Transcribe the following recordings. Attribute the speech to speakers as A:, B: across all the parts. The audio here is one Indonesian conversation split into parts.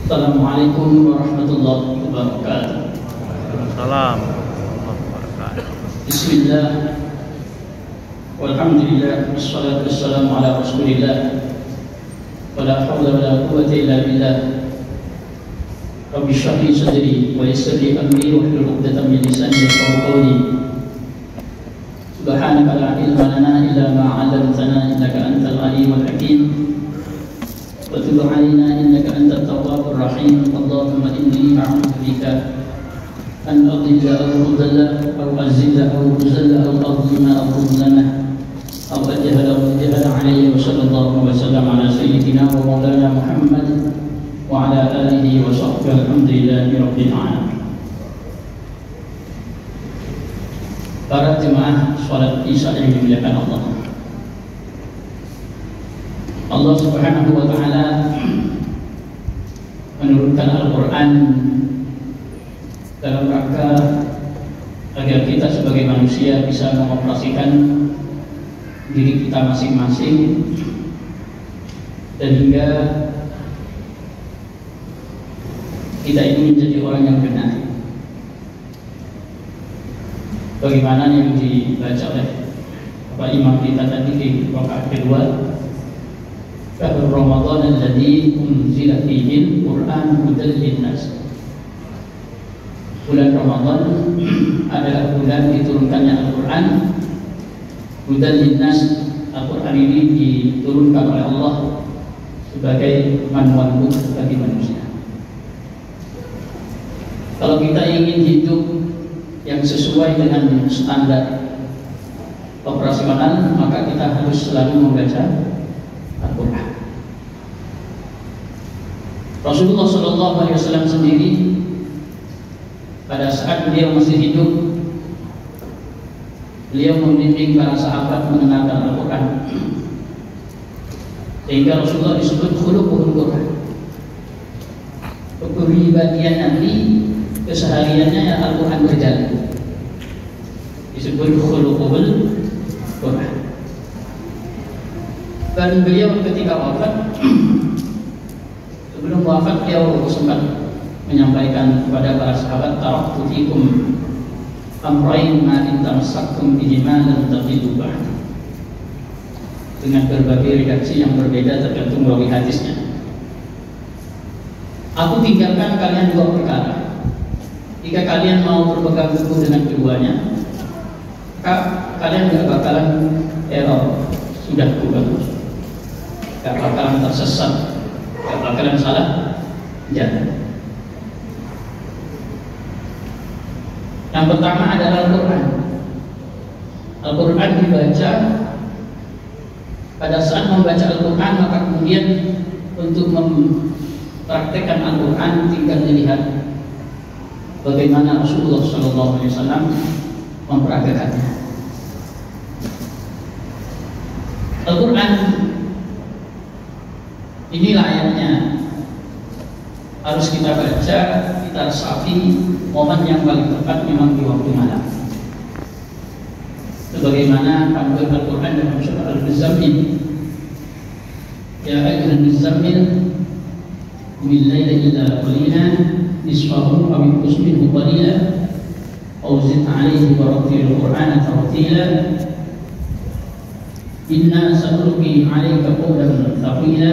A: Assalamualaikum warahmatullahi wabarakatuh.
B: Salam warahmatullahi wabarakatuh.
A: Bismillah, walhamdulillah, wassalatu wassalamu ala rasulillah, wala hawla wala quwwata illa billah. Rabbi shrah li sadri wa yassir li amri wahlul 'uqdatam min lisani yafqahu qawli. Subhanaka la ilma lana illa ma 'allamtana innaka antal alimul hakim. Wa tub 'alaina innaka antat tawwabur rahim. Allahumma inni a'udzu bika an adilla aw udalla aw azilla aw uzalla aw adlima aw udlama aw ajhala aw ajhala alayya. Wa sallallahu wa sallam ala sayyidina wa maulana Muhammad wa ala alihi wa sahbihi. Alhamdulillahi rabbil alamin. Para jemaah salat Isya yang dimuliakan Allah, Allah Subhanahu wa taala menurunkan Al-Qur'an dalam rangka agar kita sebagai manusia bisa mengoperasikan diri kita masing-masing dan hingga kita ini menjadi orang yang benar. Bagaimana yang dibaca oleh Bapak Imam kita tadi di rakaat kedua, Syahrul Ramadan alladzi unzila fihi al-Qur'an hudan lin-nas. Bulan Ramadan adalah bulan diturunkannya Al-Qur'an. Hudan lin-nas, Al-Qur'an ini diturunkan oleh Allah sebagai panduan bagi manusia. Kalau kita ingin hidup yang sesuai dengan standar operasional, maka kita harus selalu membaca Al-Quran. Rasulullah SAW sendiri pada saat beliau masih hidup, beliau membimbing para sahabat mengenalkan Al-Quran, sehingga Rasulullah disebut khuluqul Quran. Kepribadian Nabi kesehariannya ya Al-Quran berjalan, disebut khuluqul Quran. Dan beliau ketika wafat, sebelum wafat beliau sempat menyampaikan kepada para sahabat, taraktu fikum amrayn ma in tamassaktum bihima lan tadillu ba'd, dengan berbagai redaksi yang berbeda tergantung rawi hadisnya. Aku tinggalkan kalian dua perkara. Jika kalian mau berpegang teguh dengan keduanya, maka kalian gak bakalan error, sudah bagus, gak bakalan tersesat, gak bakalan salah jalan. Yang pertama adalah Al-Quran. Al-Quran dibaca. Pada saat membaca Al-Quran, maka kemudian untuk mempraktekkan Al-Quran tinggal dilihat bagaimana Rasulullah SAW memperagakannya. Al-Quran ini layaknya harus kita baca, kita resapi. Momen yang paling tepat memang di waktu malam, sebagaimana panduan Al-Quran dalam surah Al-Muzammil, ya ayyuhal muzammil qumil laila illa qalila nisfahu aw inqus minhu qalila aw zid 'alaihi wa rattilil Qur'ana tartila inna sanulqi 'alaika qawlan thaqila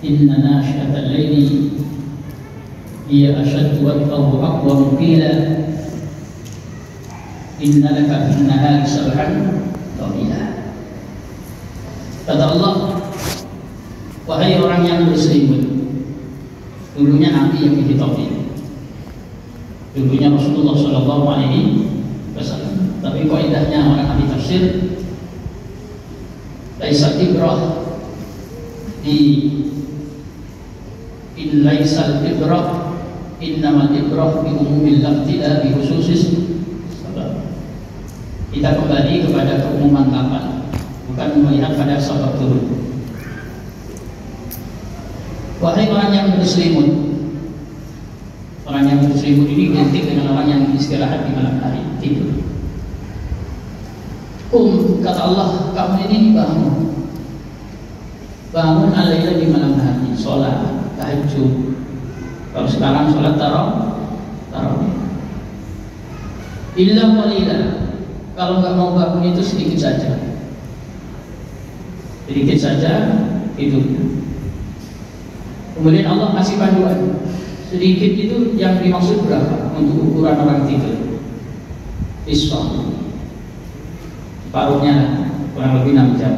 A: inna nashi'atal laili hiya ashaddu watqan wa aqwamu qila inna laka fin nahari sabhan tawila. Kata Allah, wahai orang yang berselimut. Dulunya Nabi yang dihitopi, dulunya Rasulullah SAW. Tapi kaidahnya orang ahli tafsir, laisa ibrah di in laisal ibrah innamal ibrah bi umumil lafzi la bi khususis sabab. Kita kembali kepada keumuman lafaz, bukan melihat pada sebab turun. Wahai orang yang berselimut. Orang yang berselimut ini identik dengan orang yang istirahat di malam hari, tidur. Kata Allah, kamu ini bangun. Bangun alaila di malam hari, sholat. tahajud. Kalau sekarang sholat tarawih. Illa qalila. Kalau nggak mau bangun itu sedikit saja tidurnya. Kemudian Allah kasih panduan. Sedikit itu yang dimaksud berapa untuk ukuran orang tidur? Isfah, paruhnya kurang lebih 6 jam.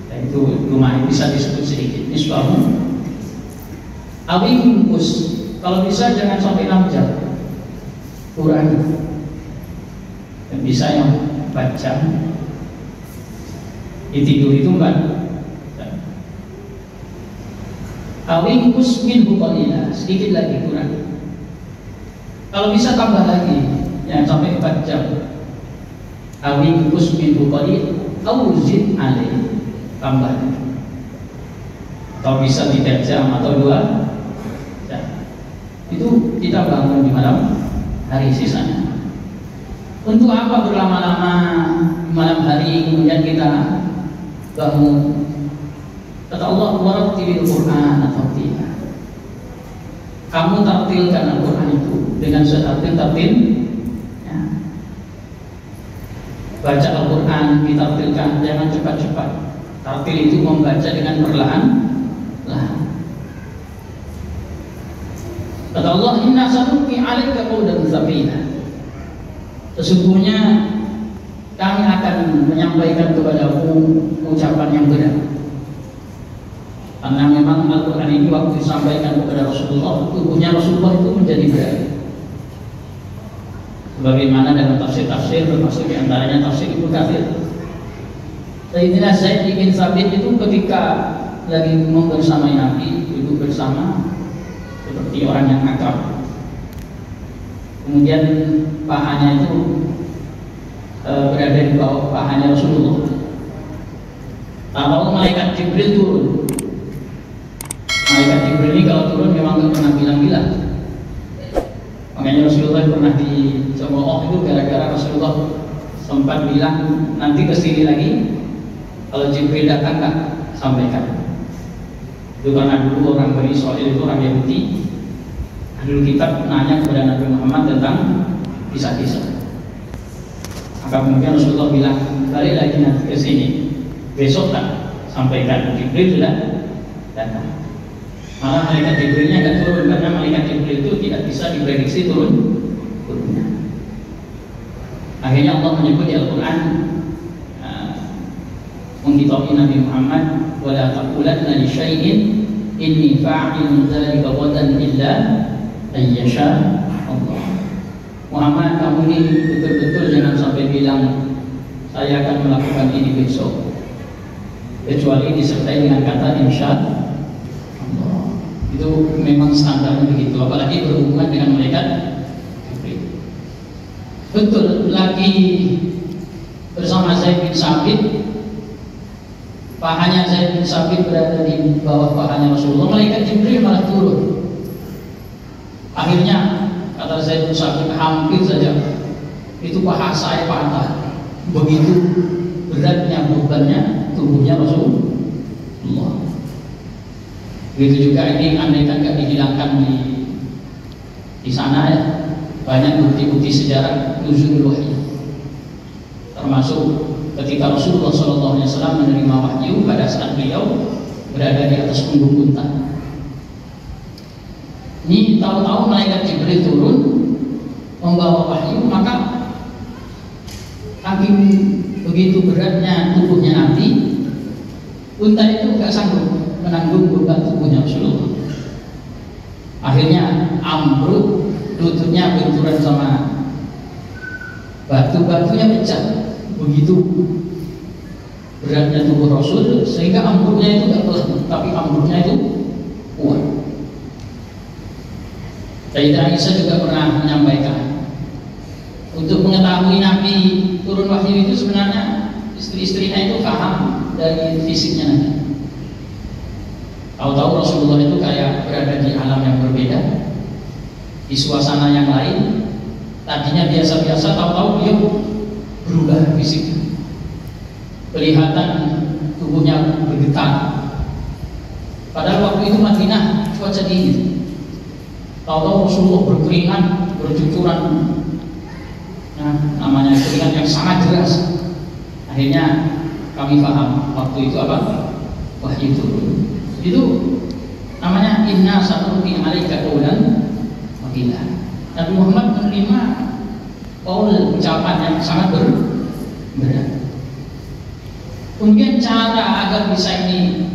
A: Dan itu lumayan bisa disebut sedikit. Isfah. Awingkus, kalau bisa jangan sampai 6 jam. Kurangi. Dan bisa yang 4 jam. Tidur itu 4. Awingkus minhu qalila, sedikit lagi kurang. Kalau bisa tambah lagi, jangan sampai 4 jam. Awingkus minhu qalil, auzid alaih, tambah. Atau bisa 3 jam atau 2 jam. Itu kita bangun di malam hari sisanya. Untuk apa berlama-lama di malam hari kemudian kita bangun? Kata Allah, warattilil Qur'an tartila. Kamu tartilkan Al-Quran itu dengan setartil-tartil ya. Baca Al-Quran ditartilkan, jangan cepat-cepat. Tartil itu membaca dengan perlahan-lahan. Kata Allah, inna sanulqi 'alaika qawlan tsaqila. Sesungguhnya kami akan menyampaikan kepadamu ucapan yang berat. Karena memang Al-Quran ini waktu disampaikan kepada Rasulullah, tubuhnya Rasulullah itu menjadi berat. Sebagaimana dalam tafsir-tafsir, termasuk diantaranya tafsir Ibnu Katsir. Sayyidina Zaid bin Thabit itu ketika lagi membersamai Nabi, duduk bersama seperti orang yang akrab. Kemudian pahanya itu berada di bawah pahanya Rasulullah. Lalu malaikat Jibril turun. Malaikat Jibril ini kalau turun memang gak pernah bilang-bilang. Makanya Rasulullah pernah dicemooh itu gara-gara Rasulullah sempat bilang nanti kesini lagi kalau Jibril datang gak sampaikan. Itu karena dulu orang Bani Israil itu orang Yahudi, dulu kitab nanya kepada Nabi Muhammad tentang kisah-kisah. Maka kemudian Rasulullah bilang balik lagi nanti kesini, besok tak sampaikan. Jibril sudah datang. Malah malaikat Jibrilnya nggak turun karena malaikat Jibril itu tidak bisa diprediksi turunnya. Akhirnya Allah menyebut di Al-Quran menghitabi Nabi Muhammad, wala taqulanna li syai'in inni fa'ilun dzalika ghadan illa ayyasha Allah. Muhammad, kamu ini betul-betul jangan sampai bilang saya akan melakukan ini besok, kecuali disertai dengan kata insya Allah. Itu memang standarnya begitu, apalagi berhubungan dengan malaikat Jibril. Betul, lagi bersama Zaid bin Sabit, pahanya Zaid bin Sabit berada di bawah pahanya Rasulullah, malaikat Jibril malah turun. Akhirnya kata Zaid bin Sabit, hampir saja itu paha saya patah. Begitu beratnya bebannya tubuhnya Rasulullah. Begitu juga ini andaikan gak dihilangkan di sana ya, banyak bukti-bukti sejarah nuzulul wahyu. Termasuk ketika Rasulullah SAW menerima wahyu pada saat beliau berada di atas punggung unta. Ini tahu-tahu malaikat Jibril turun membawa wahyu, maka saking begitu beratnya tubuhnya Nabi, unta itu gak sanggup menanggung beban tubuhnya Rasulullah. Akhirnya ambruk, lututnya benturan sama batu-batunya pecah. Begitu beratnya tubuh Rasul sehingga ambruknya itu gak pelan, tapi ambruknya itu kuat. Sayyidah Aisyah juga pernah menyampaikan, untuk mengetahui Nabi turun wahyu itu sebenarnya istri-istrinya itu paham dari fisiknya Nabi. Tahu-tahu Rasulullah itu kayak berada di alam yang berbeda, di suasana yang lain. Tadinya biasa-biasa, tahu-tahu dia berubah fisiknya, kelihatan tubuhnya bergetar. Padahal waktu itu Madinah cuaca dingin. Tahu-tahu Rasulullah berkeringat, bercucuran, namanya keringat yang sangat deras. Akhirnya kami paham waktu itu apa? Wahyu turun. Itu namanya inna sanulqi 'alaika qawlan thaqila. Nabi Muhammad menerima ucapan yang sangat berat. Kemudian cara agar bisa ini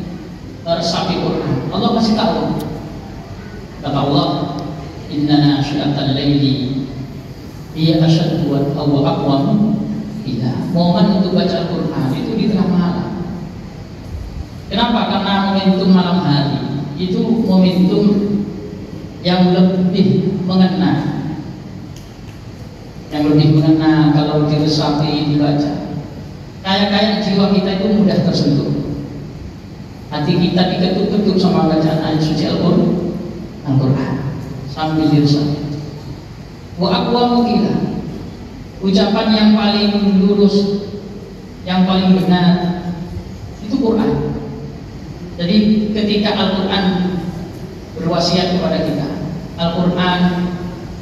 A: meresapi Quran, Allah kasih tahu. Kata Allah, inna nasyi'atal laili hiya asyaddu wa aqwam qila. Mohon untuk baca Al-Quran itu di tengah malam. Kenapa? Karena momentum malam hari itu momentum yang lebih mengena, kalau diresapi, dibaca. Kayak jiwa kita itu mudah tersentuh. Hati kita diketuk-ketuk sama bacaan ayat suci Al-Quran sambil diresapi. Wa aqwamu qila, ucapan yang paling lurus, yang paling benar itu Quran. Jadi ketika Al-Quran berwasiat kepada kita, Al-Quran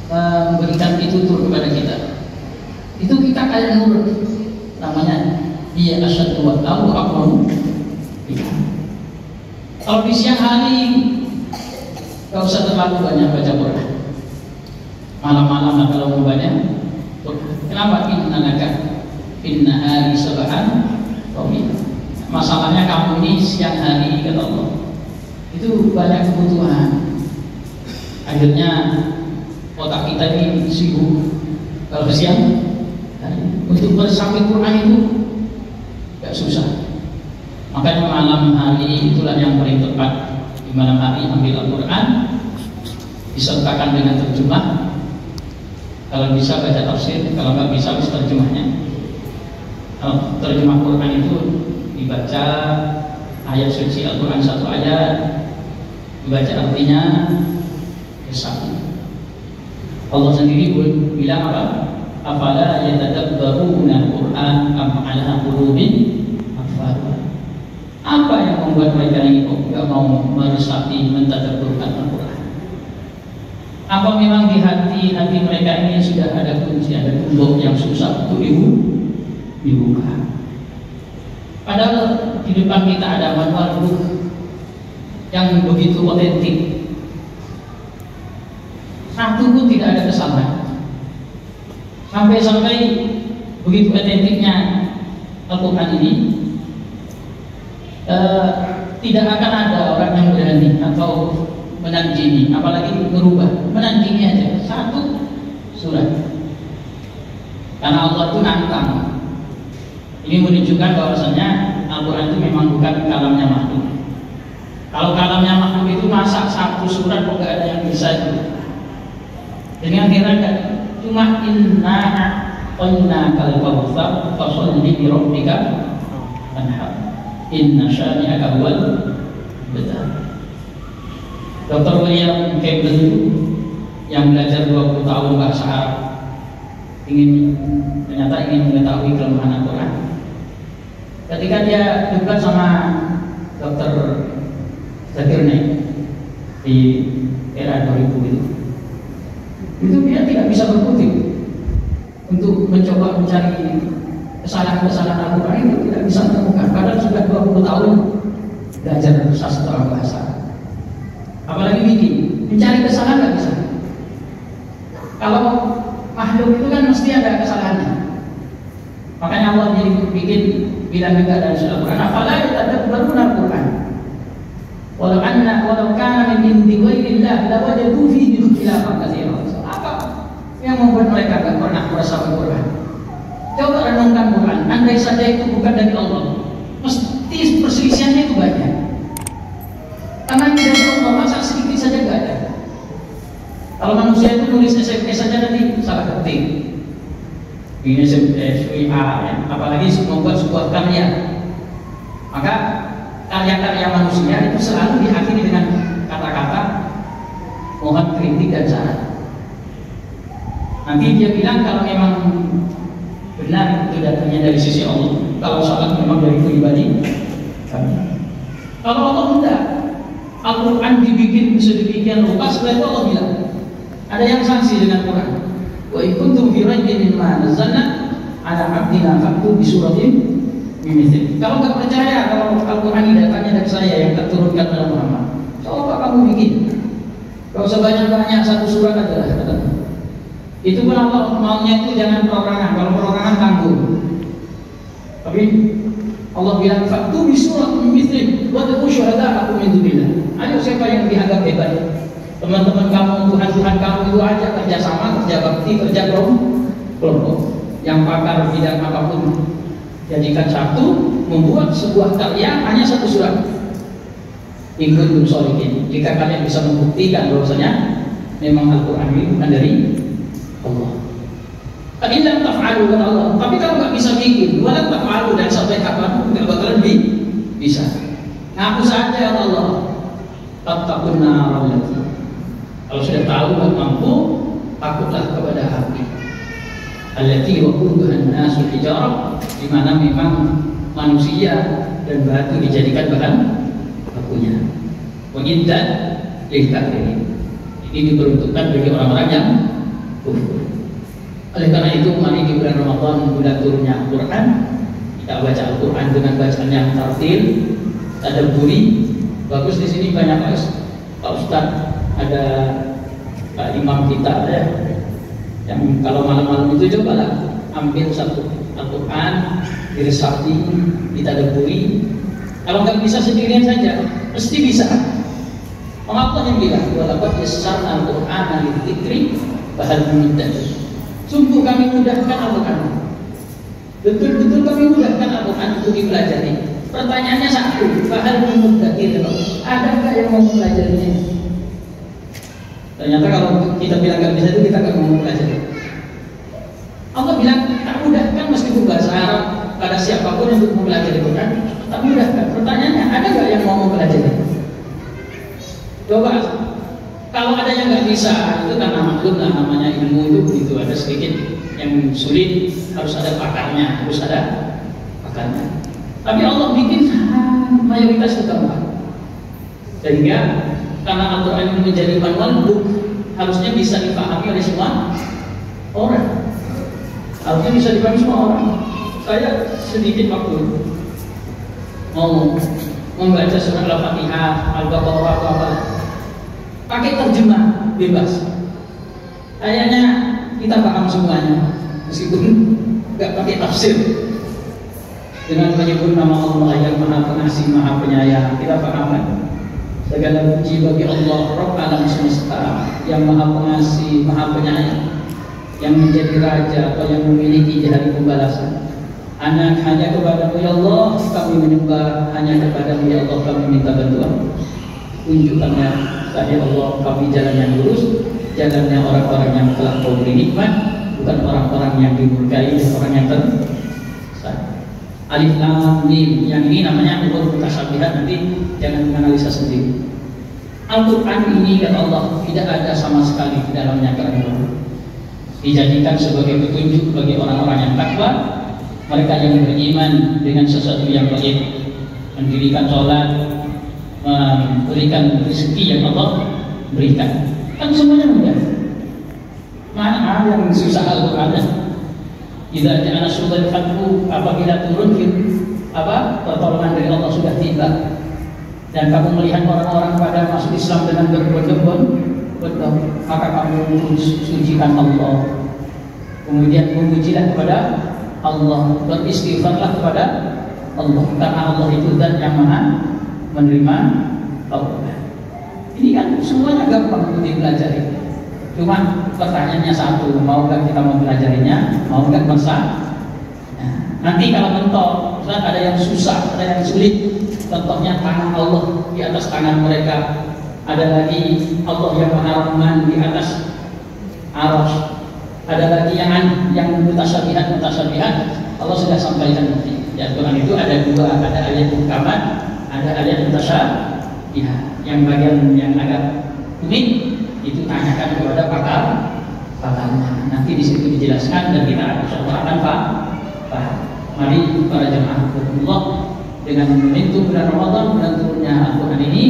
A: memberikan pitutur kepada kita, itu kita kayak nurut. Namanya dia asyaddu wa aqwam. Kalau di siang hari gak usah terlalu banyak baca Quran. Malam-malam kalau mau baca Quran. Kenapa? Inna hari sab'an tawil. Masalahnya kamu ini siang hari, kata Allah, itu banyak kebutuhan. Akhirnya otak kita ini sibuk. Kalau siang hari, untuk meresapi Quran itu gak susah. Makanya malam hari itulah yang paling tepat. Di malam hari ambil Al-Quran, disertakan dengan terjemah. Kalau bisa baca tafsir, kalau nggak bisa terjemahnya. Kalau terjemah Quran itu dibaca ayat suci Al-Quran satu ayat, dibaca artinya, resapi. Allah sendiri bilang apa? Afala yatadabbaruna Al-Quran am ala qulubin aqfalha. Apa yang membuat mereka ini kok tidak mau meresapi, mentadabburkan Al-Quran? Apa memang di hati mereka ini sudah ada kunci, ada gembok yang susah untuk dibuka? Padahal di depan kita ada manual ruh yang begitu otentik, satu pun tidak ada kesalahan. Sampai begitu otentiknya Al-Quran ini, tidak akan ada orang yang berani atau menandingi, apalagi merubah, menandingi aja satu surat. Karena Allah itu nantang. Ini menunjukkan bahwasanya Al-Quran itu memang bukan kalamnya makhluk. Kalau kalamnya makhluk itu masa satu surat kok gak ada yang bisa itu. Dengan heran kan, cuma inna kal kautsar fasholli li rabbika wanhar. Inna syani'aka huwal abtar. Dr. William Campbell yang belajar 20 tahun bahasa Arab ternyata ingin mengetahui kelemahan Al-Quran. Ketika dia dekat sama Dr. Zakir Naik di era 2000 itu dia tidak bisa berkutik untuk mencoba mencari kesalahan-kesalahan Al-Quran, itu tidak bisa ditemukan. Padahal sudah 20 tahun belajar sastra bahasa. Apalagi bikin, mencari kesalahan nggak bisa. Kalau makhluk itu kan mesti ada kesalahannya. Makanya Allah jadi bikin bilang juga dalam surah Al-Quran, afala yatadabbaruna Al-Quran walau kana min indi ghairillah lawajadu fihi ikhtilafan katsiran. Apa yang membuat mereka tidak pernah merasa Al-Quran? Coba renungkan Quran. Andai saja itu bukan dari Allah, mesti perselisihannya itu banyak. Karena dari Allah masa sedikit saja gak ada. Kalau manusia itu nulis SMP saja nanti salah ketik. Ini SWA, ya. Apalagi membuat sebuah karya. Maka karya-karya manusia itu selalu diakhiri dengan kata-kata mohon kritik dan saran. Nanti dia bilang kalau memang benar itu datangnya dari sisi Allah, kalau salah memang dari pribadi kami. Kalau Allah enggak, Al-Quran dibikin sedemikian rupa, setelah itu Allah bilang ada yang sanksi dengan Quran. Wa in kuntum fi raibin mimma nazzalna ala 'abdina fa'tu bi suratin min mithlihi. Kalau nggak percaya kalau Al-Quran ini datangnya dari saya yang terturunkan oleh Muhammad, coba kamu bikin. Kalau sebanyak-banyak satu surat adalah kata. Itu pun Allah maunya itu jangan perorangan. Kalau perorangan tanggung. Tapi Allah bilang fa'tu bi suratin min mithlihi wa taqu syuhada'akum min dunillah. Ayo siapa yang dianggap hebat? Teman-teman kamu, Tuhan-Tuhan kamu itu aja kerjasama, kerja bakti, kerja kelompok. Yang pakar bidang apapun jadikan satu, membuat sebuah karya hanya satu surat. Ingkun sholihin. Jika kalian bisa membuktikan bahwasanya memang Al-Quran ini bukan dari Allah. Kalian taf'alu kata Allah. Tapi kalau nggak bisa bikin, walau taf'alu dan sampai kapan nggak bakalan bisa. Ngaku saja ya Allah. Tattaqun nar allati. Kalau sudah tahu nggak mampu, takutlah kepada api. Allati waquduha an-nasu hijarah, di mana memang manusia dan batu dijadikan bahan bakunya. Wa'iddat lil-kafirin. Ini diperuntukkan bagi orang-orang yang kufur. Oleh karena itu, mari di bulan Ramadan, bulan turunnya Al-Quran, kita baca Al-Quran dengan bacaan yang tartil, tadabburi. Bagus di sini banyak Pak Ustadz, ada Pak Imam kita ya, yang kalau malam-malam itu cobalah ambil satu Al-Quran, diresapi, ditadabburi. Kalau nggak bisa sendirian saja, mesti bisa. Allah yang bilang, walaqad yassarna al-Qur'ana lidzikri fahal min muddakir. Sungguh kami mudahkan Al-Quran. Betul-betul kami mudahkan Al-Quran untuk dipelajari. Pertanyaannya satu, fahal min muddakir. Adakah yang mau mempelajarinya? Ternyata kalau kita bilang nggak bisa itu kita nggak mau mempelajari. Allah bilang tak mudahkan meskipun bahasa Arab pada siapapun untuk mempelajari Quran, tak mudahkan. Pertanyaannya, ada nggak yang mau mempelajari? Coba. Kalau ada yang nggak bisa, itu karena maklum lah, namanya ilmu itu begitu, ada sedikit yang sulit, harus ada pakarnya, harus ada pakarnya. Tapi Allah bikin mayoritas itu gampang. Sehingga karena Al-Quran ini menjadi manual book, harusnya bisa dipahami oleh semua orang. Harusnya bisa dipahami semua orang. Saya sedikit waktu mau membaca surah Al-Fatihah, Al-Baqarah atau apa, pakai terjemah bebas. Kayaknya kita paham semuanya, meskipun nggak pakai tafsir. Dengan menyebut nama Allah yang Maha Pengasih, Maha Penyayang, kita paham kan? Segala puji bagi Allah, Rabb alam semesta, yang Maha Pengasih, Maha Penyayang, yang menjadi Raja atau yang memiliki di hari pembalasan. Hanya kepada-Mu ya Allah kami menyembah, hanya kepada-Mu ya Allah kami minta bantuan. Tunjukkannya ya Allah kami jalan yang lurus, jalannya orang-orang yang telah Kau beri nikmat, bukan orang-orang yang dimurkai dan orang yang tersesat. Alif Lam Mim, yang ini namanya huruf mutasyabihat, nanti jangan menganalisa sendiri. Al-Quran ini kata Allah tidak ada sama sekali di dalamnya keraguan. Dijadikan sebagai petunjuk bagi orang-orang yang takwa, mereka yang beriman dengan sesuatu yang baik, mendirikan sholat, memberikan rezeki yang Allah berikan. Kan semuanya mudah. Mana yang susah Al-Quran? Idza ja'a nasrul fathu, apabila turun pertolongan dari Allah sudah tiba dan kamu melihat orang-orang pada masuk Islam dengan berbondong-bondong, maka kamu sucikan Allah, kemudian memujilah kepada Allah, beristighfarlah kepada Allah, karena Allah itu zat yang maha menerima taubat. Ini kan semuanya gampang untuk dipelajari. Cuma pertanyaannya satu, maukah kita mempelajarinya, mau nggak masa? Nanti kalau mentok, ada yang susah, ada yang sulit. Contohnya tangan Allah di atas tangan mereka. Ada lagi Allah yang Maha Rahman di atas Arsy. Ada lagi yang mutasyabihat. Allah sudah sampaikan nanti. Di Al-Quran itu ada dua, ada ayat muhkamat, ada ayat mutasyabihat. Yang bagian yang agak unik itu tanyakan kepada pakarnya. Nanti di situ dijelaskan dan kita insyaallah akan paham. Mari para jemaah Allah dengan momentum bulan Ramadan, bulan turunnya Al-Quran ini,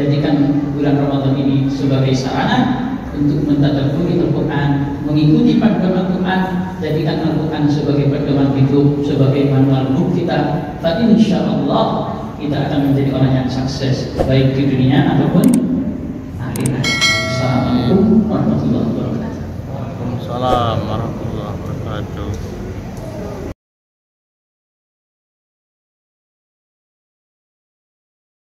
A: Jadikan bulan Ramadan ini sebagai sarana untuk mentadabburi Al-Quran, mengikuti panduan Al-Quran. Jadikan Al-Quran sebagai pedoman hidup, sebagai manual hidup kita. Insya Allah kita akan menjadi orang yang sukses baik di dunia ataupun akhirat. Assalamualaikum warahmatullahi wabarakatuh.
B: Waalaikumsalam warahmatullahi wabarakatuh.